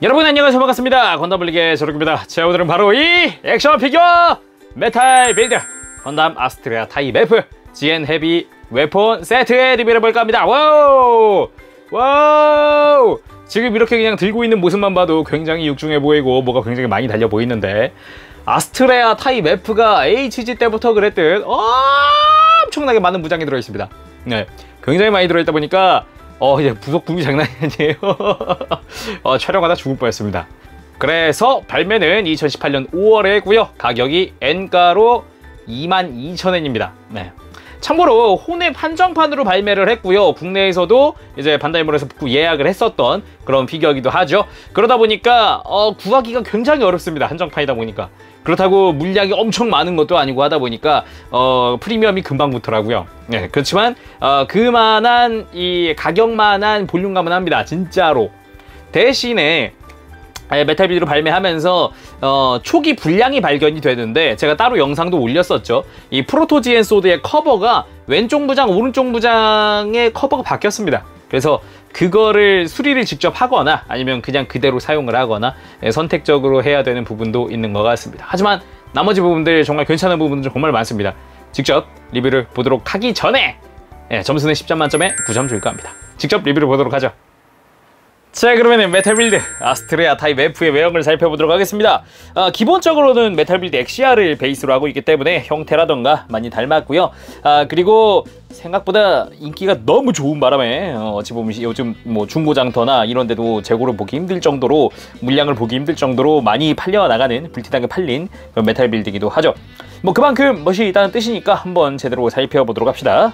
여러분 안녕하세요, 반갑습니다. 건담블리의 저럭입니다. 자, 오늘은 바로 이 액션 피규어 메탈 빌드 건담 아스트레아 타입 F GN 헤비 웨폰 세트의 리뷰를 해볼까 합니다. 와우! 와우! 지금 이렇게 그냥 들고 있는 모습만 봐도 굉장히 육중해 보이고 뭐가 굉장히 많이 달려 보이는데, 아스트레아 타입 F가 HG 때부터 그랬듯 엄청나게 많은 무장이 들어있습니다. 네, 굉장히 많이 들어있다 보니까 이제 부속품이 장난이 아니에요. 촬영하다 죽을 뻔했습니다. 그래서 발매는 2018년 5월에 했고요. 가격이 N가로 22,000엔입니다. 네. 참고로 혼앱 한정판으로 발매를 했고요. 국내에서도 이제 반다이몰에서 예약을 했었던 그런 피규어이기도 하죠. 그러다 보니까 구하기가 굉장히 어렵습니다. 한정판이다 보니까. 그렇다고 물량이 엄청 많은 것도 아니고 하다 보니까 프리미엄이 금방 붙더라고요. 네, 그렇지만 그만한 이 가격만한 볼륨감은 합니다. 진짜로. 대신에 메탈 빌드로 발매하면서 초기 불량이 발견이 되는데, 제가 따로 영상도 올렸었죠. 이 프로토 GN 소드의 커버가 왼쪽 무장, 오른쪽 무장의 커버가 바뀌었습니다. 그래서 그거를 수리를 직접 하거나 아니면 그냥 그대로 사용을 하거나 선택적으로 해야 되는 부분도 있는 것 같습니다. 하지만 나머지 부분들 정말 괜찮은 부분들 정말 많습니다. 직접 리뷰를 보도록 하기 전에 점수는 10점 만점에 9점 줄까 합니다. 직접 리뷰를 보도록 하죠. 자, 그러면 메탈 빌드 아스트레아 타입 F의 외형을 살펴보도록 하겠습니다. 기본적으로는 메탈 빌드 엑시아를 베이스로 하고 있기 때문에 형태라던가 많이 닮았고요. 그리고 생각보다 인기가 너무 좋은 바람에 어찌 보면 요즘 뭐 중고장터나 이런 데도 재고를 보기 힘들 정도로, 물량을 보기 힘들 정도로 많이 팔려나가는, 불티나게 팔린 그런 메탈 빌드이기도 하죠. 뭐 그만큼 멋이 있다는 뜻이니까 한번 제대로 살펴보도록 합시다.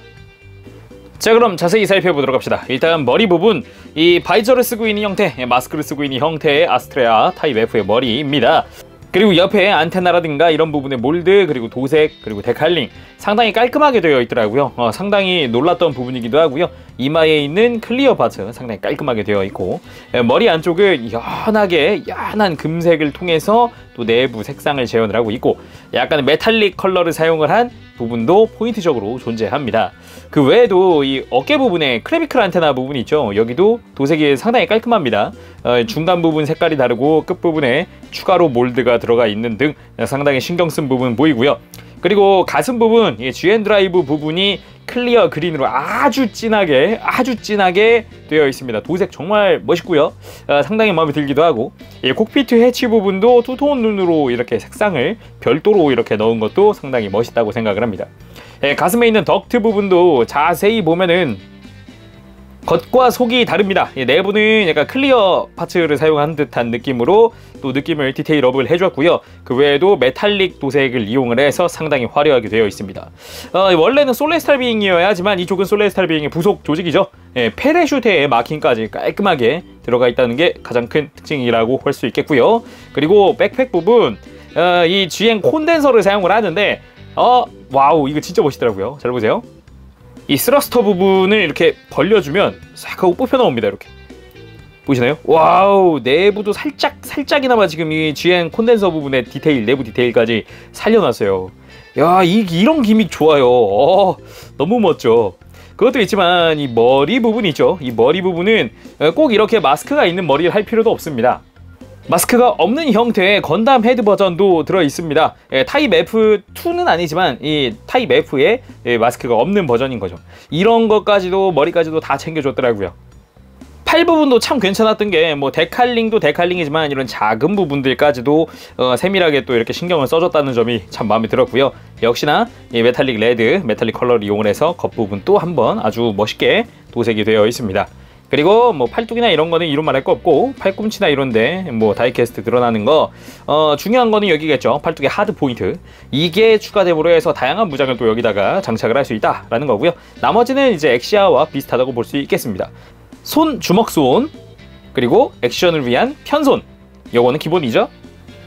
자, 그럼 자세히 살펴보도록 합시다. 일단 머리 부분, 이 바이저를 쓰고 있는 형태, 마스크를 쓰고 있는 형태의 아스트레아 타입 F의 머리입니다. 그리고 옆에 안테나라든가 이런 부분의 몰드, 그리고 도색, 그리고 데칼링 상당히 깔끔하게 되어 있더라고요. 상당히 놀랐던 부분이기도 하고요. 이마에 있는 클리어 파트 상당히 깔끔하게 되어 있고, 머리 안쪽은 연한 금색을 통해서 또 내부 색상을 재현을 하고 있고, 약간 메탈릭 컬러를 사용을 한 부분도 포인트적으로 존재합니다. 그 외에도 이 어깨 부분에 크레비클 안테나 부분이 있죠. 여기도 도색이 상당히 깔끔합니다. 중간 부분 색깔이 다르고 끝부분에 추가로 몰드가 들어가 있는 등 상당히 신경 쓴 부분 보이고요. 그리고 가슴 부분, GN 드라이브 부분이 클리어 그린으로 아주 진하게 되어 있습니다. 도색 정말 멋있고요. 상당히 마음에 들기도 하고, 콕피트 해치 부분도 투톤 눈으로 이렇게 색상을 별도로 이렇게 넣은 것도 상당히 멋있다고 생각을 합니다. 가슴에 있는 덕트 부분도 자세히 보면은 겉과 속이 다릅니다. 내부는 약간 클리어 파츠를 사용한 듯한 느낌으로 또 느낌을 디테일업을 해줬고요. 그 외에도 메탈릭 도색을 이용을 해서 상당히 화려하게 되어 있습니다. 원래는 솔레스탈 비잉이어야 하지만 이쪽은 솔레스탈 비잉의 부속 조직이죠. 페레슈트에 마킹까지 깔끔하게 들어가 있다는 게 가장 큰 특징이라고 할 수 있겠고요. 그리고 백팩 부분, 이 GN 콘덴서를 사용을 하는데 와우, 이거 진짜 멋있더라고요. 잘 보세요. 이 스러스터 부분을 이렇게 벌려주면 싹 하고 뽑혀 나옵니다. 이렇게 보이시나요? 와우, 내부도 살짝이나마 지금 이 GN 콘덴서 부분의 디테일, 내부 디테일까지 살려놨어요. 야, 이런 기믹 좋아요. 너무 멋져. 그것도 있지만 이 머리 부분 있죠. 이 머리 부분은 꼭 이렇게 마스크가 있는 머리를 할 필요도 없습니다. 마스크가 없는 형태의 건담 헤드 버전도 들어있습니다. 타입 F2는 아니지만 이 타입 F에 마스크가 없는 버전인 거죠. 이런 것까지도, 머리까지도 다 챙겨줬더라고요. 팔 부분도 참 괜찮았던 게, 뭐 데칼링도 데칼링이지만 이런 작은 부분들까지도 세밀하게 또 이렇게 신경을 써줬다는 점이 참 마음에 들었고요. 역시나 이 메탈릭 레드, 메탈릭 컬러를 이용을 해서 겉부분 또 한번 아주 멋있게 도색이 되어 있습니다. 그리고 뭐 팔뚝이나 이런 거는 이런 말 할 거 없고, 팔꿈치나 이런데 뭐 다이캐스트 드러나는 거, 중요한 거는 여기겠죠. 팔뚝의 하드 포인트, 이게 추가됨으로 해서 다양한 무장을 또 여기다가 장착을 할 수 있다라는 거고요. 나머지는 이제 엑시아와 비슷하다고 볼 수 있겠습니다. 손, 주먹손, 그리고 액션을 위한 편손, 요거는 기본이죠.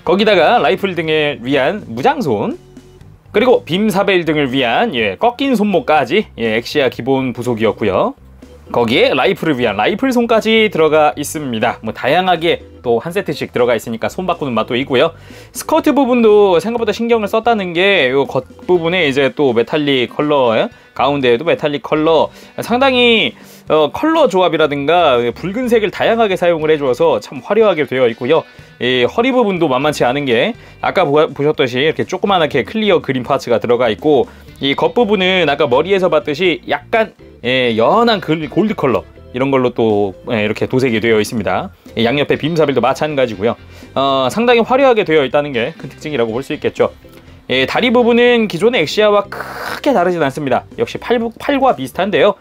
거기다가 라이플 등을 위한 무장손, 그리고 빔사벨 등을 위한 꺾인 손목까지 엑시아 기본 부속이었고요. 거기에 라이플을 위한 라이플 손까지 들어가 있습니다. 뭐 다양하게 또 한 세트씩 들어가 있으니까 손 바꾸는 맛도 있고요. 스커트 부분도 생각보다 신경을 썼다는 게 이 겉부분에 이제 또 메탈릭 컬러, 가운데에도 메탈릭 컬러, 상당히 컬러 조합이라든가 붉은색을 다양하게 사용을 해주어서 참 화려하게 되어 있고요. 이 허리 부분도 만만치 않은 게 아까 보셨듯이 이렇게 조그만하게 클리어 그린 파츠가 들어가 있고, 이 겉부분은 아까 머리에서 봤듯이 약간 연한 골드 컬러 이런 걸로 또 이렇게 도색이 되어 있습니다. 양옆에 빔사빌도 마찬가지고요. 상당히 화려하게 되어 있다는 게 큰 특징이라고 볼 수 있겠죠. 다리 부분은 기존의 엑시아와 크게 다르진 않습니다. 역시 팔과 비슷한데요.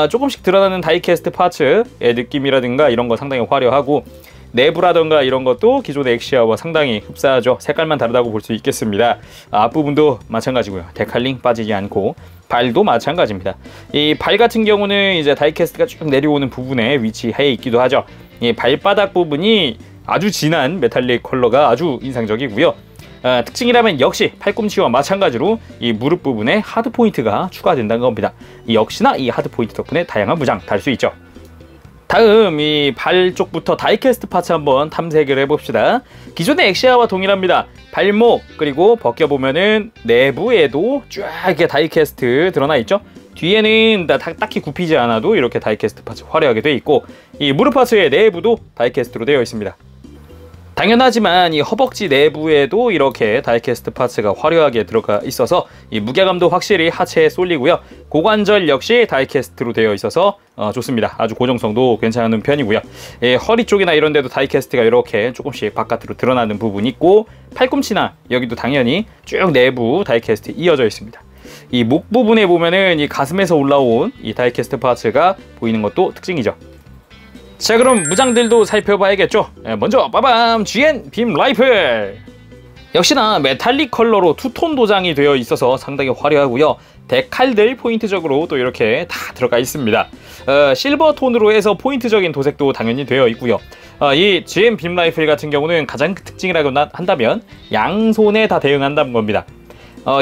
조금씩 드러나는 다이캐스트 파츠의 느낌이라든가 이런 거 상당히 화려하고, 내부라던가 이런 것도 기존의 엑시아와 상당히 흡사하죠. 색깔만 다르다고 볼 수 있겠습니다. 앞부분도 마찬가지고요. 데칼링 빠지지 않고, 발도 마찬가지입니다. 이 발 같은 경우는 이제 다이캐스트가 쭉 내려오는 부분에 위치해 있기도 하죠. 이 발바닥 부분이 아주 진한 메탈릭 컬러가 아주 인상적이고요. 특징이라면 역시 팔꿈치와 마찬가지로 이 무릎 부분에 하드 포인트가 추가된다는 겁니다. 역시나 이 하드 포인트 덕분에 다양한 무장 달 수 있죠. 다음 이 발 쪽부터 다이캐스트 파츠 한번 탐색을 해봅시다. 기존의 엑시아와 동일합니다. 발목 그리고 벗겨보면은 내부에도 쫙 이렇게 다이캐스트 드러나 있죠. 뒤에는 딱히 굽히지 않아도 이렇게 다이캐스트 파츠 화려하게 되어 있고, 이 무릎 파츠의 내부도 다이캐스트로 되어 있습니다. 당연하지만 이 허벅지 내부에도 이렇게 다이캐스트 파츠가 화려하게 들어가 있어서 이 무게감도 확실히 하체에 쏠리고요. 고관절 역시 다이캐스트로 되어 있어서 좋습니다. 아주 고정성도 괜찮은 편이고요. 허리 쪽이나 이런 데도 다이캐스트가 이렇게 조금씩 바깥으로 드러나는 부분이 있고, 팔꿈치나 여기도 당연히 쭉 내부 다이캐스트 이어져 있습니다. 이 목 부분에 보면은 이 가슴에서 올라온 이 다이캐스트 파츠가 보이는 것도 특징이죠. 자, 그럼 무장들도 살펴봐야겠죠. 먼저 빠밤! GN 빔 라이플! 역시나 메탈릭 컬러로 투톤 도장이 되어 있어서 상당히 화려하고요. 데칼들 포인트적으로 또 이렇게 다 들어가 있습니다. 실버 톤으로 해서 포인트적인 도색도 당연히 되어 있고요. 이 GN 빔 라이플 같은 경우는 가장 특징이라고 한다면 양손에 다 대응한다는 겁니다.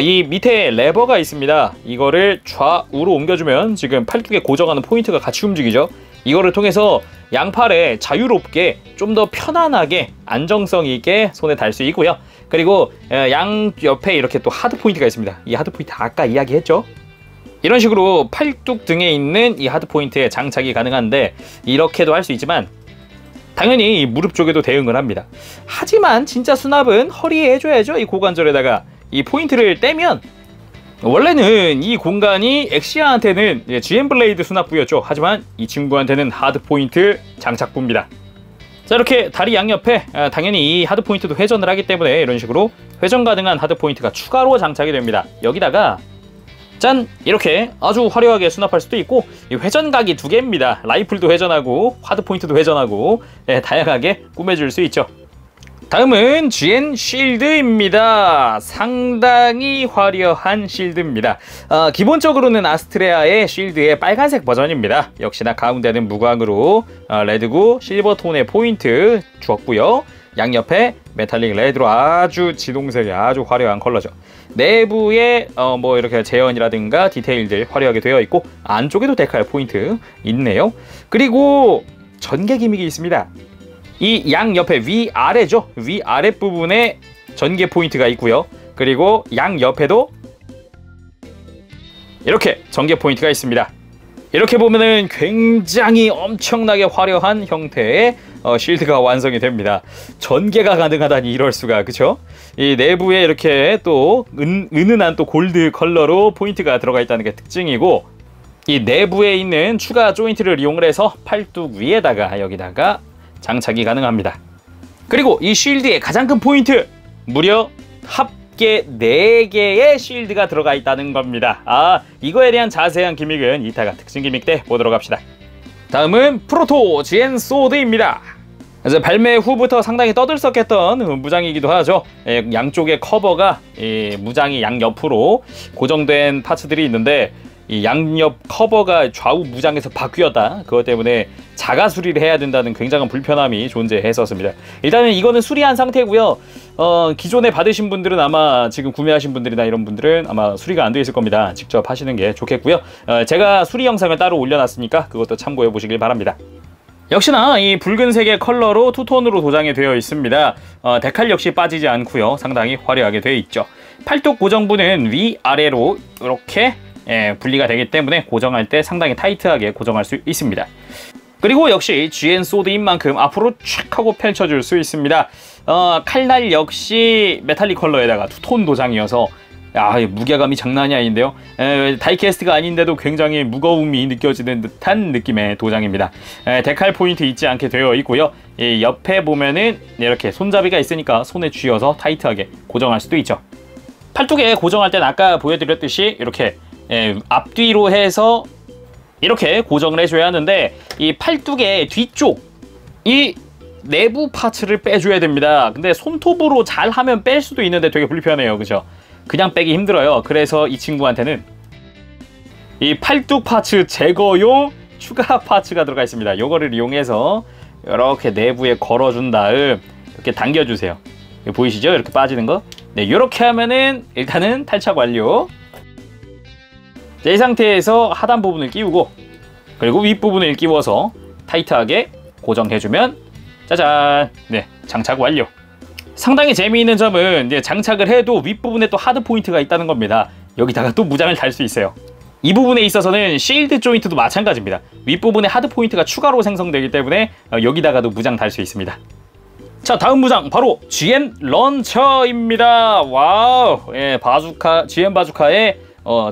이 밑에 레버가 있습니다. 이거를 좌우로 옮겨주면 지금 팔뚝에 고정하는 포인트가 같이 움직이죠. 이거를 통해서 양팔에 자유롭게 좀 더 편안하게 안정성 있게 손에 달 수 있고요. 그리고 양 옆에 이렇게 또 하드 포인트가 있습니다. 이 하드 포인트 아까 이야기했죠. 이런 식으로 팔뚝 등에 있는 이 하드 포인트에 장착이 가능한데, 이렇게도 할 수 있지만 당연히 이 무릎 쪽에도 대응을 합니다. 하지만 진짜 수납은 허리에 해줘야죠. 이 고관절에다가 이 포인트를 떼면, 원래는 이 공간이 엑시아한테는 GN 블레이드 수납부였죠. 하지만 이 친구한테는 하드 포인트 장착부입니다. 자, 이렇게 다리 양옆에 당연히 이 하드 포인트도 회전을 하기 때문에 이런 식으로 회전 가능한 하드 포인트가 추가로 장착이 됩니다. 여기다가 짠! 이렇게 아주 화려하게 수납할 수도 있고, 이 회전각이 두 개입니다. 라이플도 회전하고 하드 포인트도 회전하고 다양하게 꾸며줄 수 있죠. 다음은 GN 쉴드입니다. 상당히 화려한 쉴드입니다. 기본적으로는 아스트레아의 쉴드의 빨간색 버전입니다. 역시나 가운데는 무광으로 레드고 실버톤의 포인트 주었고요. 양옆에 메탈릭 레드로 아주 지동색의 아주 화려한 컬러죠. 내부에 뭐 이렇게 재현이라든가 디테일들 화려하게 되어 있고, 안쪽에도 데칼 포인트 있네요. 그리고 전개 기믹이 있습니다. 이 양옆에 위아래죠. 위아래 부분에 전개 포인트가 있고요. 그리고 양옆에도 이렇게 전개 포인트가 있습니다. 이렇게 보면은 굉장히 엄청나게 화려한 형태의 쉴드가 완성이 됩니다. 전개가 가능하다니 이럴 수가, 그쵸? 이 내부에 이렇게 또 은은한 또 골드 컬러로 포인트가 들어가 있다는 게 특징이고, 이 내부에 있는 추가 조인트를 이용을 해서 팔뚝 위에다가 여기다가 장착이 가능합니다. 그리고 이 쉴드의 가장 큰 포인트, 무려 합계 4개의 쉴드가 들어가 있다는 겁니다. 이거에 대한 자세한 기믹은 이따가 특징 기믹 때 보도록 합시다. 다음은 프로토 GN 소드입니다. 이제 발매 후부터 상당히 떠들썩했던 무장이기도 하죠. 양쪽의 커버가 무장이 양옆으로 고정된 파츠들이 있는데, 이 양옆 커버가 좌우 무장에서 바뀌었다. 그것 때문에 자가 수리를 해야 된다는 굉장한 불편함이 존재했었습니다. 일단은 이거는 수리한 상태고요. 기존에 받으신 분들은 아마 지금 구매하신 분들이나 이런 분들은 아마 수리가 안 되어 있을 겁니다. 직접 하시는 게 좋겠고요. 제가 수리 영상을 따로 올려놨으니까 그것도 참고해 보시길 바랍니다. 역시나 이 붉은색의 컬러로 투톤으로 도장이 되어 있습니다. 데칼 역시 빠지지 않고요. 상당히 화려하게 되어 있죠. 팔뚝 고정부는 위아래로 이렇게 분리가 되기 때문에 고정할 때 상당히 타이트하게 고정할 수 있습니다. 그리고 역시 GN 소드인 만큼 앞으로 촥 하고 펼쳐줄 수 있습니다. 칼날 역시 메탈릭 컬러에다가 투톤 도장이어서 무게감이 장난이 아닌데요. 다이캐스트가 아닌데도 굉장히 무거움이 느껴지는 듯한 느낌의 도장입니다. 데칼 포인트 잊지 않게 되어 있고요. 이 옆에 보면은 이렇게 손잡이가 있으니까 손에 쥐어서 타이트하게 고정할 수도 있죠. 팔뚝에 고정할 때는 아까 보여드렸듯이 이렇게 앞뒤로 해서 이렇게 고정을 해줘야 하는데 이 팔뚝의 뒤쪽 이 내부 파츠를 빼줘야 됩니다. 근데 손톱으로 잘 하면 뺄 수도 있는데 되게 불편해요. 그죠? 그냥 빼기 힘들어요. 그래서 이 친구한테는 이 팔뚝 파츠 제거용 추가 파츠가 들어가 있습니다. 이거를 이용해서 이렇게 내부에 걸어준 다음 이렇게 당겨주세요. 보이시죠? 이렇게 빠지는 거. 네, 이렇게 하면은 일단은 탈착 완료. 자, 이 상태에서 하단 부분을 끼우고 그리고 윗부분을 끼워서 타이트하게 고정해주면 짜잔! 네, 장착 완료. 상당히 재미있는 점은 이제 장착을 해도 윗부분에 또 하드 포인트가 있다는 겁니다. 여기다가 또 무장을 달 수 있어요. 이 부분에 있어서는 실드 조인트도 마찬가지입니다. 윗부분에 하드 포인트가 추가로 생성되기 때문에 여기다가도 무장 달 수 있습니다. 자, 다음 무장 바로 GN 런처입니다. 와우, GN 바주카의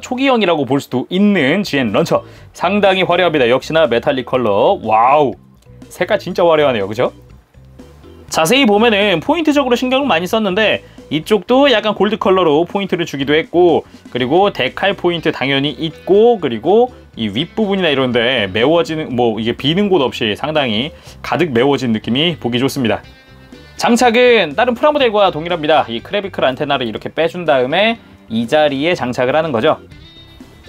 초기형이라고 볼 수도 있는 GN 런처. 상당히 화려합니다. 역시나 메탈릭 컬러. 와우, 색깔 진짜 화려하네요. 그죠? 자세히 보면은 포인트적으로 신경을 많이 썼는데 이쪽도 약간 골드 컬러로 포인트를 주기도 했고 그리고 데칼 포인트 당연히 있고 그리고 이 윗부분이나 이런데 메워지는 이게 비는 곳 없이 상당히 가득 메워진 느낌이 보기 좋습니다. 장착은 다른 프라모델과 동일합니다. 이 크레비클 안테나를 이렇게 빼준 다음에 이 자리에 장착을 하는 거죠.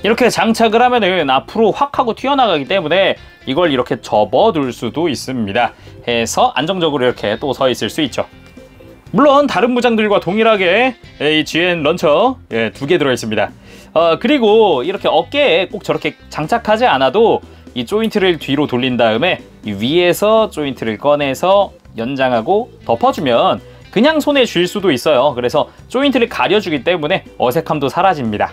이렇게 장착을 하면은 앞으로 확 하고 튀어나가기 때문에 이걸 이렇게 접어둘 수도 있습니다. 해서 안정적으로 이렇게 또 서 있을 수 있죠. 물론 다른 무장들과 동일하게 이 GN 런처 2개 들어있습니다. 그리고 이렇게 어깨에 꼭 저렇게 장착하지 않아도 이 조인트를 뒤로 돌린 다음에 이 위에서 조인트를 꺼내서 연장하고 덮어주면 그냥 손에 쥘 수도 있어요. 그래서 조인트를 가려주기 때문에 어색함도 사라집니다.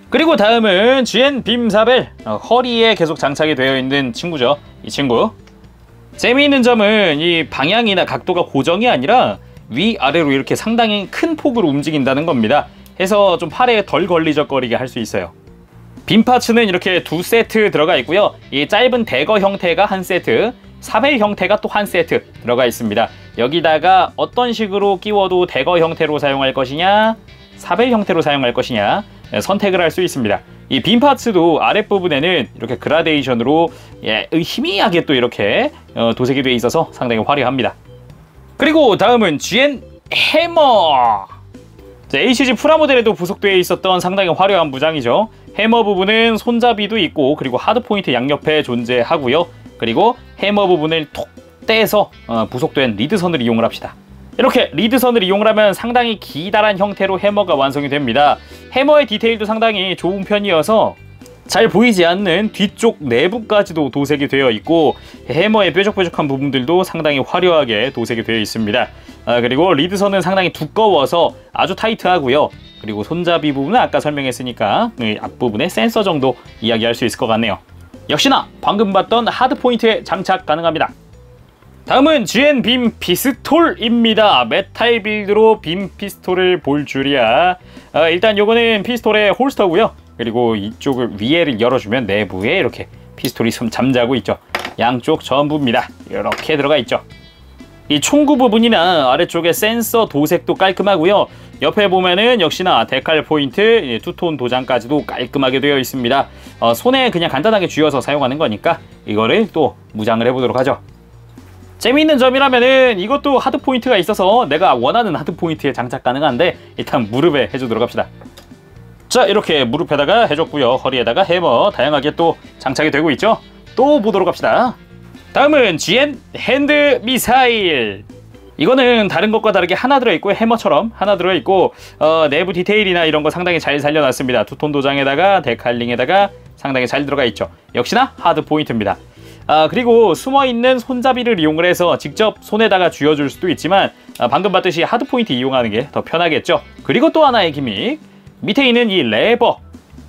그리고 다음은 GN 빔사벨, 허리에 계속 장착이 되어 있는 친구죠. 이 친구 재미있는 점은 이 방향이나 각도가 고정이 아니라 위아래로 이렇게 상당히 큰 폭으로 움직인다는 겁니다. 해서 좀 팔에 덜 걸리적거리게 할 수 있어요. 빔 파츠는 이렇게 2세트 들어가 있고요. 이 짧은 대거 형태가 한 세트, 사벨 형태가 또 한 세트 들어가 있습니다. 여기다가 어떤 식으로 끼워도 대거 형태로 사용할 것이냐, 사벨 형태로 사용할 것이냐 선택을 할 수 있습니다. 이 빔 파츠도 아랫부분에는 이렇게 그라데이션으로 희미하게 또 이렇게 도색이 되어 있어서 상당히 화려합니다. 그리고 다음은 GN 해머. HG 프라모델에도 부속되어 있었던 상당히 화려한 무장이죠. 해머 부분은 손잡이도 있고 그리고 하드포인트 양옆에 존재하고요. 그리고 해머 부분을 톡 떼서 부속된 리드선을 이용을 합시다. 이렇게 리드선을 이용을 하면 상당히 기다란 형태로 해머가 완성이 됩니다. 해머의 디테일도 상당히 좋은 편이어서 잘 보이지 않는 뒤쪽 내부까지도 도색이 되어 있고 해머의 뾰족뾰족한 부분들도 상당히 화려하게 도색이 되어 있습니다. 그리고 리드선은 상당히 두꺼워서 아주 타이트하고요. 그리고 손잡이 부분은 아까 설명했으니까 앞부분에 센서 정도 이야기할 수 있을 것 같네요. 역시나 방금 봤던 하드포인트에 장착 가능합니다. 다음은 GN 빔 피스톨입니다. 메탈 빌드로 빔 피스톨을 볼 줄이야. 일단 요거는 피스톨의 홀스터고요. 그리고 이쪽을 위에를 열어주면 내부에 이렇게 피스톨이 잠자고 있죠. 양쪽 전부입니다. 이렇게 들어가 있죠. 이 총구 부분이나 아래쪽에 센서 도색도 깔끔하고요. 옆에 보면은 역시나 데칼 포인트, 투톤 도장까지도 깔끔하게 되어 있습니다. 손에 그냥 간단하게 쥐어서 사용하는 거니까 이거를 또 무장을 해보도록 하죠. 재미있는 점이라면은 이것도 하드 포인트가 있어서 내가 원하는 하드 포인트에 장착 가능한데 일단 무릎에 해주도록 합시다. 자, 이렇게 무릎에다가 해줬고요. 허리에다가 해머 다양하게 또 장착이 되고 있죠. 또 보도록 합시다. 다음은 GN 핸드 미사일. 이거는 다른 것과 다르게 하나 들어있고 해머처럼 하나 들어있고 내부 디테일이나 이런 거 상당히 잘 살려놨습니다. 투톤 도장에다가 데칼링에다가 상당히 잘 들어가 있죠. 역시나 하드 포인트입니다. 그리고 숨어있는 손잡이를 이용을 해서 직접 손에다가 쥐어줄 수도 있지만 방금 봤듯이 하드 포인트 이용하는 게 더 편하겠죠. 그리고 또 하나의 기믹, 밑에 있는 이 레버,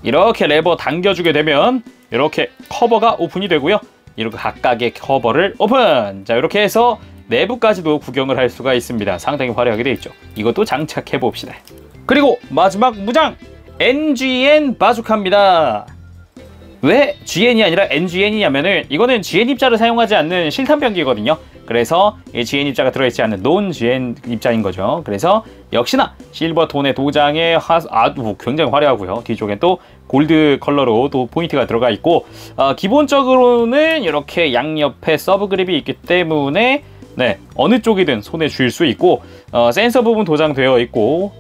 이렇게 레버 당겨주게 되면 이렇게 커버가 오픈이 되고요. 이렇게 각각의 커버를 오픈! 자, 이렇게 해서 내부까지도 구경을 할 수가 있습니다. 상당히 화려하게 되어 있죠. 이것도 장착해 봅시다. 그리고 마지막 무장! NGN 바주카입니다. 왜 GN이 아니라 NGN이냐면은 이거는 GN 입자를 사용하지 않는 실탄 병기거든요. 그래서 이 GN 입자가 들어있지 않는 논 GN 입자인 거죠. 그래서 역시나 실버톤의 도장에 굉장히 화려하고요. 뒤쪽엔 또 골드 컬러로 또 포인트가 들어가 있고 기본적으로는 이렇게 양옆에 서브 그립이 있기 때문에 네, 어느 쪽이든 손에 쥘 수 있고 센서 부분 도장되어 있고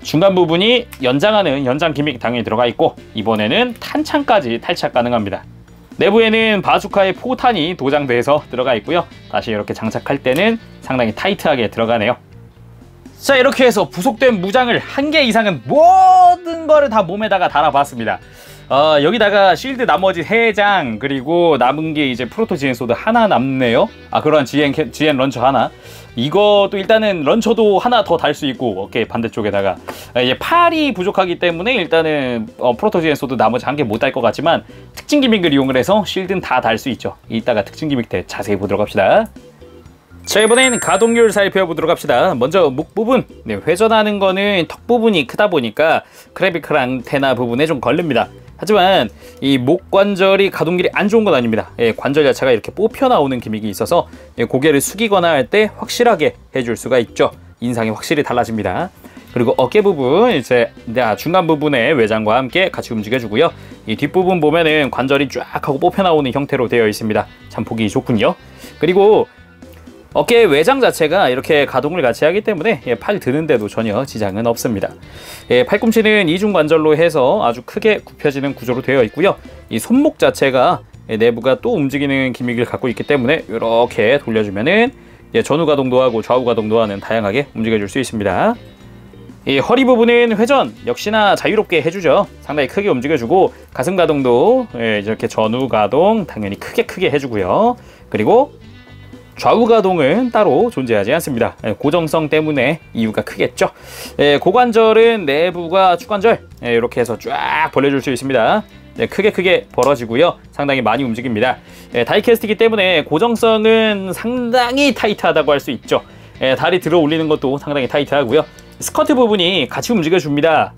중간 부분이 연장하는 연장 기믹 당연히 들어가 있고 이번에는 탄창까지 탈착 가능합니다. 내부에는 바주카의 포탄이 도장돼서 들어가 있고요. 다시 이렇게 장착할 때는 상당히 타이트하게 들어가네요. 자, 이렇게 해서 부속된 무장을 1개 이상은 모든 거를 다 몸에다가 달아봤습니다. 여기다가 실드 나머지 3장, 그리고 남은 게 이제 프로토 GN 소드 하나 남네요. 그런 GN 런처 하나. 이것도 일단은 런처도 하나 더 달 수 있고 어깨 반대쪽에다가 이제 팔이 부족하기 때문에 일단은 프로토 GN 소드 나머지 1개 못 달 것 같지만 특징 기믹을 이용을 해서 실드는 다 달 수 있죠. 이따가 특징 기믹 때 자세히 보도록 합시다. 자, 이번엔 가동률 살펴보도록 합시다. 먼저 목 부분, 네, 회전하는 거는 턱 부분이 크다 보니까 크레비클 안테나 부분에 좀 걸립니다. 하지만 이 목 관절이 가동률이 안 좋은 건 아닙니다. 관절 자체가 이렇게 뽑혀 나오는 기믹이 있어서 고개를 숙이거나 할 때 확실하게 해줄 수가 있죠. 인상이 확실히 달라집니다. 그리고 어깨 부분, 이제 중간 부분에 외장과 함께 같이 움직여주고요. 이 뒷부분 보면은 관절이 쫙 하고 뽑혀 나오는 형태로 되어 있습니다. 참 보기 좋군요. 그리고 어깨 외장 자체가 이렇게 가동을 같이 하기 때문에 팔 드는데도 전혀 지장은 없습니다. 팔꿈치는 이중관절로 해서 아주 크게 굽혀지는 구조로 되어 있고요. 이 손목 자체가 내부가 또 움직이는 기믹을 갖고 있기 때문에 이렇게 돌려주면은 전후 가동도 하고 좌우 가동도 하는 다양하게 움직여줄 수 있습니다. 이 허리 부분은 회전 역시나 자유롭게 해주죠. 상당히 크게 움직여주고 가슴 가동도 이렇게 전후 가동 당연히 크게 해주고요. 그리고 좌우 가동은 따로 존재하지 않습니다. 고정성 때문에 이유가 크겠죠. 고관절은 내부가 축관절 이렇게 해서 쫙 벌려줄 수 있습니다. 크게 벌어지고요. 상당히 많이 움직입니다. 다이캐스트이기 때문에 고정성은 상당히 타이트하다고 할 수 있죠. 다리 들어 올리는 것도 상당히 타이트하고요. 스커트 부분이 같이 움직여줍니다.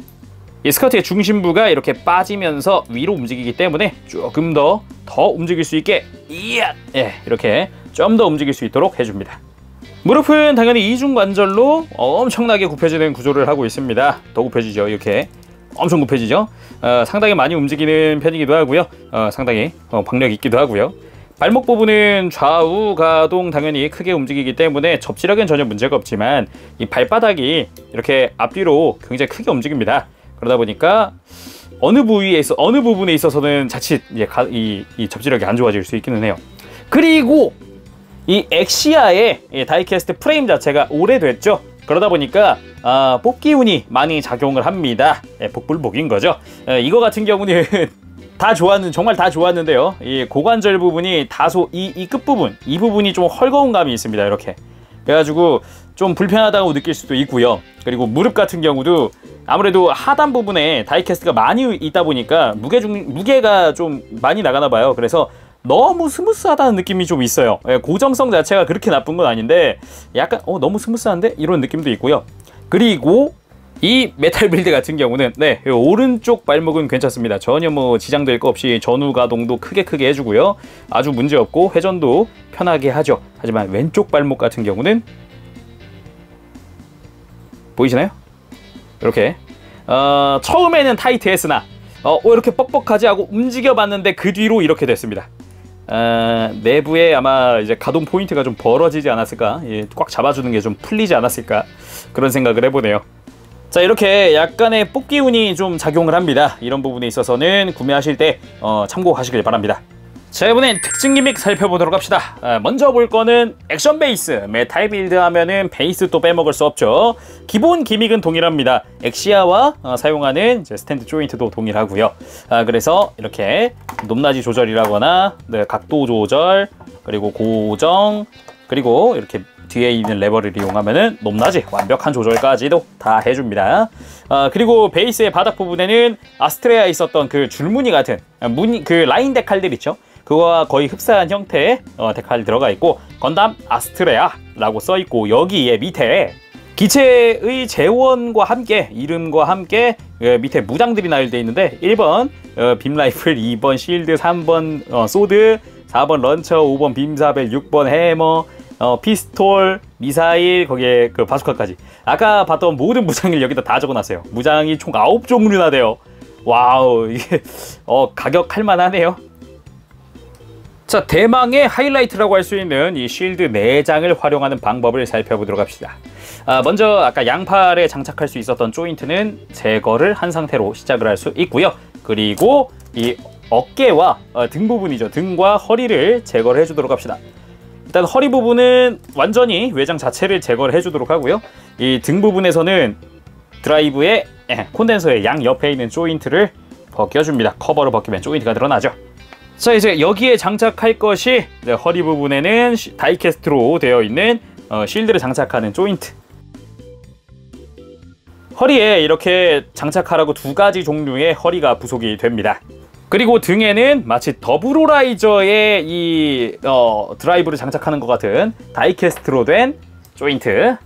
이 스커트의 중심부가 이렇게 빠지면서 위로 움직이기 때문에 조금 더 움직일 수 있게 이렇게 좀 더 움직일 수 있도록 해줍니다. 무릎은 당연히 이중관절로 엄청나게 굽혀지는 구조를 하고 있습니다. 더 굽혀지죠. 이렇게 엄청 굽혀지죠. 상당히 많이 움직이는 편이기도 하고요. 상당히 박력 있기도 하고요. 발목 부분은 좌우 가동 당연히 크게 움직이기 때문에 접지력은 전혀 문제가 없지만 이 발바닥이 이렇게 앞뒤로 굉장히 크게 움직입니다. 그러다 보니까 어느 부분에 있어서는 자칫 이 접지력이 안 좋아질 수 있기는 해요. 그리고 이 엑시아의 다이캐스트 프레임 자체가 오래됐죠. 그러다 보니까 뽑기 운이 많이 작용을 합니다. 복불복인 거죠. 이거 같은 경우는 정말 다 좋았는데요. 이 고관절 부분이 다소 이 끝부분, 이 부분이 좀 헐거운 감이 있습니다. 이렇게 그래가지고 좀 불편하다고 느낄 수도 있고요. 그리고 무릎 같은 경우도 아무래도 하단 부분에 다이캐스트가 많이 있다 보니까 무게가 좀 많이 나가나 봐요. 그래서 너무 스무스하다는 느낌이 좀 있어요. 고정성 자체가 그렇게 나쁜 건 아닌데 약간 너무 스무스한데? 이런 느낌도 있고요. 그리고 이 메탈 빌드 같은 경우는 오른쪽 발목은 괜찮습니다. 전혀 지장될 거 없이 전후 가동도 크게 해주고요. 아주 문제없고 회전도 편하게 하죠. 하지만 왼쪽 발목 같은 경우는 보이시나요? 이렇게 처음에는 타이트했으나 이렇게 뻑뻑하지 하고 움직여봤는데 그 뒤로 이렇게 됐습니다. 내부에 아마 이제 가동 포인트가 좀 벌어지지 않았을까, 꽉 잡아주는 게 좀 풀리지 않았을까 그런 생각을 해보네요. 자, 이렇게 약간의 뽑기 운이 좀 작용을 합니다. 이런 부분에 있어서는 구매하실 때 참고하시길 바랍니다. 자, 이번엔 특징 기믹 살펴보도록 합시다. 먼저 볼 거는 액션 베이스. 메탈 빌드 하면은 베이스 또 빼먹을 수 없죠. 기본 기믹은 동일합니다. 엑시아와 사용하는 이제 스탠드 조인트도 동일하고요. 그래서 이렇게 높낮이 조절이라거나 각도 조절, 그리고 고정, 그리고 이렇게 뒤에 있는 레버를 이용하면은 높낮이 완벽한 조절까지도 다 해줍니다. 그리고 베이스의 바닥 부분에는 아스트레아에 있었던 그 줄무늬 같은 그 라인 데칼들 있죠. 그거와 거의 흡사한 형태의 데칼이 들어가 있고, 건담 아스트레아라고 써 있고, 여기에 밑에 기체의 재원과 함께, 이름과 함께 밑에 무장들이 나열되어 있는데 1번 빔라이플, 2번 실드, 3번 소드, 4번 런처, 5번 빔사벨, 6번 해머, 피스톨, 미사일, 거기에 그 바수카까지. 아까 봤던 모든 무장을 여기다 다 적어놨어요. 무장이 총 9종류나 돼요. 와우, 이게 가격할 만하네요. 자, 대망의 하이라이트라고 할 수 있는 이 쉴드 4장을 활용하는 방법을 살펴보도록 합시다. 먼저 아까 양팔에 장착할 수 있었던 조인트는 제거를 한 상태로 시작을 할 수 있고요. 그리고 이 어깨와 등 부분이죠. 등과 허리를 제거를 해주도록 합시다. 일단 허리 부분은 완전히 외장 자체를 제거를 해주도록 하고요. 이 등 부분에서는 드라이브의 콘덴서의 양 옆에 있는 조인트를 벗겨줍니다. 커버를 벗기면 조인트가 드러나죠. 자, 이제 여기에 장착할 것이 허리 부분에는 다이캐스트로 되어 있는 실드를 장착하는 조인트. 허리에 이렇게 장착하라고 2가지 종류의 허리가 부속이 됩니다. 그리고 등에는 마치 더블호라이저의 이 드라이브를 장착하는 것 같은 다이캐스트로 된 조인트.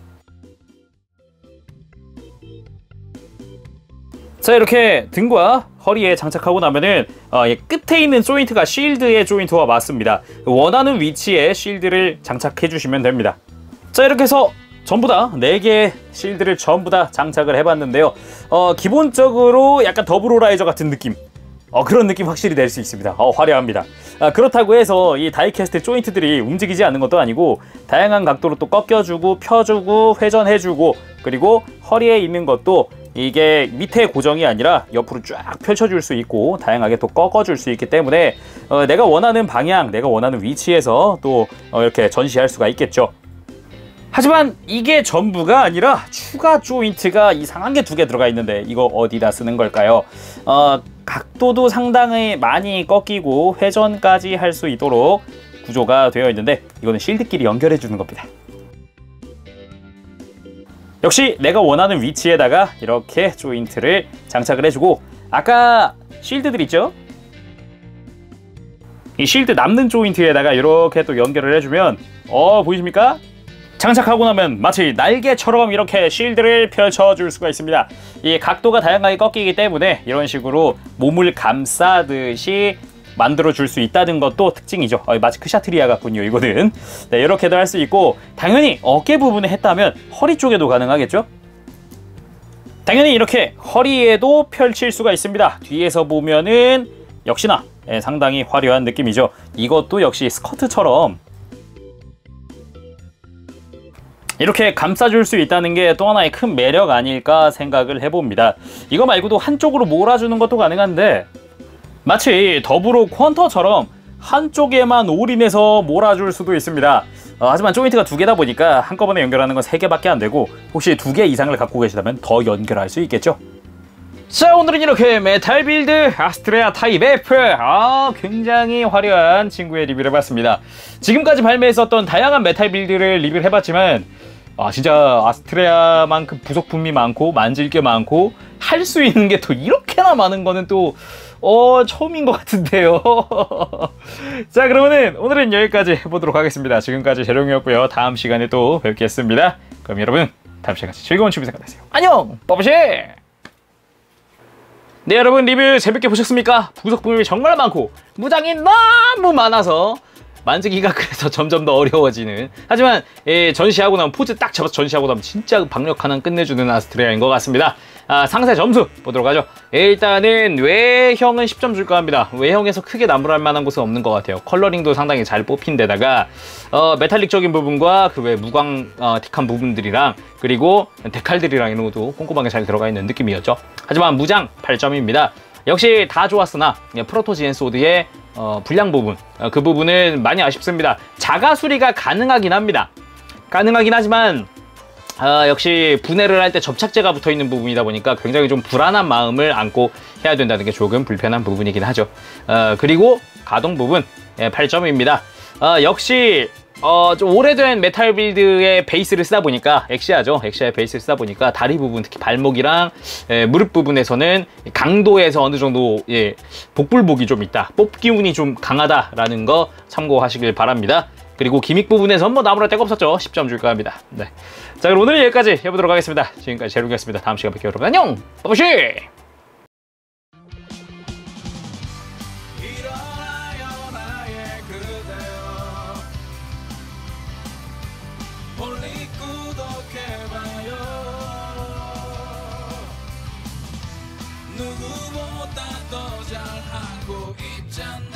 자, 이렇게 등과 허리에 장착하고 나면은 끝에 있는 조인트가 실드의 조인트와 맞습니다. 원하는 위치에 실드를 장착해 주시면 됩니다. 자, 이렇게 해서 전부 다 4개의 실드를 전부 다 장착을 해봤는데요. 기본적으로 약간 더블호라이저 같은 느낌, 그런 느낌 확실히 낼 수 있습니다. 화려합니다. 그렇다고 해서 이 다이캐스트 조인트들이 움직이지 않는 것도 아니고, 다양한 각도로 또 꺾여주고 펴주고 회전해주고, 그리고 허리에 있는 것도 이게 밑에 고정이 아니라 옆으로 쫙 펼쳐줄 수 있고 다양하게 또 꺾어줄 수 있기 때문에 내가 원하는 방향, 내가 원하는 위치에서 또 이렇게 전시할 수가 있겠죠. 하지만 이게 전부가 아니라 추가 조인트가 이상한 게 2개 들어가 있는데, 이거 어디다 쓰는 걸까요? 각도도 상당히 많이 꺾이고 회전까지 할 수 있도록 구조가 되어 있는데, 이거는 실드끼리 연결해 주는 겁니다. 역시 내가 원하는 위치에다가 이렇게 조인트를 장착을 해주고, 아까 실드들 있죠? 이 실드 남는 조인트에다가 이렇게 또 연결을 해주면 보이십니까? 장착하고 나면 마치 날개처럼 이렇게 실드를 펼쳐줄 수가 있습니다. 이 각도가 다양하게 꺾이기 때문에 이런 식으로 몸을 감싸듯이 만들어줄 수 있다는 것도 특징이죠. 마치 크샤트리아 같군요, 이거는. 네, 이렇게도 할 수 있고, 당연히 어깨 부분에 했다면 허리 쪽에도 가능하겠죠? 당연히 이렇게 허리에도 펼칠 수가 있습니다. 뒤에서 보면은 역시나 상당히 화려한 느낌이죠. 이것도 역시 스커트처럼 이렇게 감싸줄 수 있다는 게 또 하나의 큰 매력 아닐까 생각을 해봅니다. 이거 말고도 한쪽으로 몰아주는 것도 가능한데, 마치 더블호 쿼터처럼 한쪽에만 올인해서 몰아줄 수도 있습니다. 하지만 조인트가 2개다 보니까 한꺼번에 연결하는 건 3개밖에 안 되고, 혹시 2개 이상을 갖고 계시다면 더 연결할 수 있겠죠. 자, 오늘은 이렇게 메탈 빌드 아스트레아 타입 F, 굉장히 화려한 친구의 리뷰를 해봤습니다. 지금까지 발매했었던 다양한 메탈 빌드를 리뷰를 해봤지만 진짜 아스트레아만큼 부속품이 많고 만질 게 많고 할 수 있는 게 또 이렇게나 많은 거는 또 처음인 것 같은데요. 자, 그러면은 오늘은 여기까지 해보도록 하겠습니다. 지금까지 재룡이었고요. 다음 시간에 또 뵙겠습니다. 그럼 여러분, 다음 시간 같이 즐거운 취미 생활 되세요. 안녕! 버버시! 네, 여러분, 리뷰 재밌게 보셨습니까? 부속품이 정말 많고 무장이 너무 많아서 만지기가 그래서 점점 더 어려워지는, 하지만 전시하고 나면 포즈 딱 잡아서 전시하고 나면 진짜 박력 하나 끝내주는 아스트레아인 것 같습니다. 상세 점수 보도록 하죠. 일단은 외형은 10점 줄까 합니다. 외형에서 크게 나무랄 만한 곳은 없는 것 같아요. 컬러링도 상당히 잘 뽑힌 데다가 메탈릭적인 부분과 그 외 무광틱한 부분들이랑, 그리고 데칼들이랑 이런 것도 꼼꼼하게 잘 들어가 있는 느낌이었죠. 하지만 무장 8점입니다. 역시 다 좋았으나 프로토지엔 소드의 불량 부분, 그 부분은 많이 아쉽습니다. 자가 수리가 가능하긴 합니다. 가능하긴 하지만 역시 분해를 할 때 접착제가 붙어있는 부분이다 보니까 굉장히 좀 불안한 마음을 안고 해야 된다는 게 조금 불편한 부분이긴 하죠. 그리고 가동 부분 8점입니다. 역시 좀 오래된 메탈 빌드의 베이스를 쓰다 보니까 엑시아죠. 엑시아의 베이스를 쓰다 보니까 다리 부분, 특히 발목이랑 무릎 부분에서는 강도에서 어느 정도 복불복이 좀 있다, 뽑기운이 좀 강하다라는 거 참고하시길 바랍니다. 그리고 기믹 부분에선 뭐 나무랄 데가 없었죠. 10점 줄까 합니다. 네. 자, 그럼 오늘 여기까지 해보도록 하겠습니다. 지금까지 제로기였습니다. 다음 시간에 뵐게요, 여러분. 안녕! 빠바시! 누구보다 더 잘하고 있잖아.